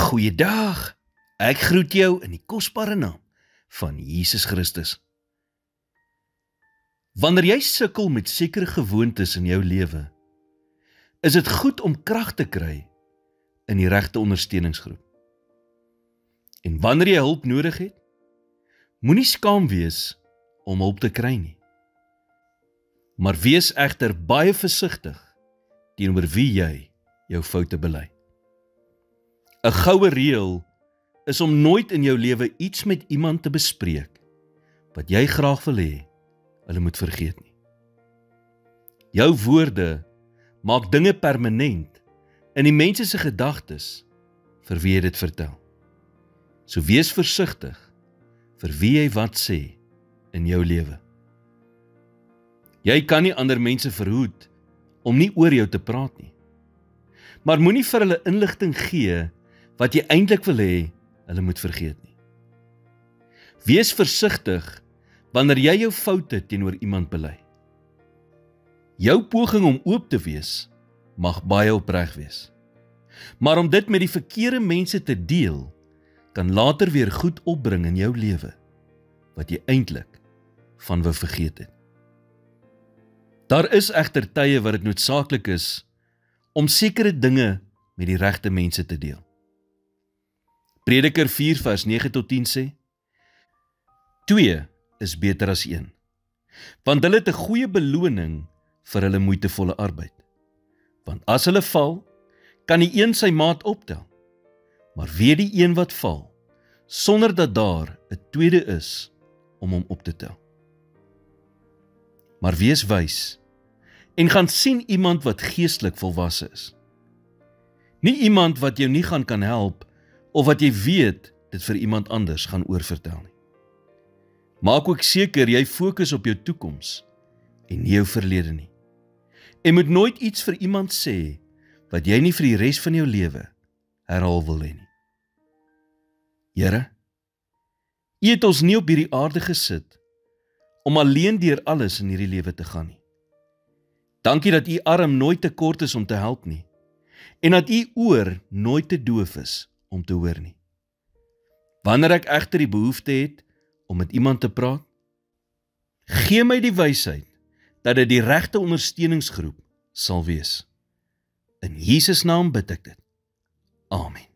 Goeiedag, ek groet jou in die kosbare naam van Jesus Christus. Wanneer jy sukkel met sekere gewoontes in jou lewe, is dit goed om krag te kry in die regte ondersteuningsgroep. En wanneer jy hulp nodig het, moenie skaam wees om hulp te kry nie. Maar wees egter baie versigtig teenoor wie jy jou foute bely. 'n Goue reël is om nooit in jou lewe iets met iemand te bespreek wat jy graag wil hê hulle moet vergeet nie. Jou woorde maak dinge permanent in die mense se gedagtes vir wie jy dit vertel. So wees versigtig vir wie jy wat sê in jou lewe. Jy kan nie ander mense verhoed om nie oor jou te praat nie. Maar moenie vir hulle inligting gee wat jy eintlik wil hê hulle moet vergeet nie. Wees versigtig wanneer jy jou foute teenoor iemand bely. Jou poging om oop te wees mag baie opreg wees. Maar om dit met die verkeerde mense te deel, kan later weer goed opbring in jou lewe wat jy eintlik van wou vergeet het. Daar is egter tye wat dit noodsaaklik is om sekere dinge met die regte mense te deel. Prediker 4 vers 9 tot 10 sê, 2 is beter as 1, want hulle het 'n goeie beloning vir hulle moeitevolle arbeid. Want as hulle val, kan die een sy maat optel, maar weet die een wat val, sonder dat daar 'n tweede is om hom op te tel. Maar wees wys en gaan sien iemand wat geestelik volwasse is. Nie iemand wat jou nie gaan kan help of wat jy weet dit vir iemand anders gaan oorvertel nie. Maak ook seker jy fokus op jou toekoms en nie jou verlede nie. En moet nooit iets vir iemand sê wat jy nie vir die res van jou lewe herhaal wil hê nie. Here, U het ons nie op hierdie aarde gesit om alleen deur alles in hierdie lewe te gaan nie. Dankie dat U arm nooit te kort is om te help nie, en dat U oor nooit te doof is om te hoor nie. Wanneer ek egter die behoefte het om met iemand te praat, gee my die wysheid dat dit die regte ondersteuningsgroep sal wees. In Jesus naam bid ek dit. Amen.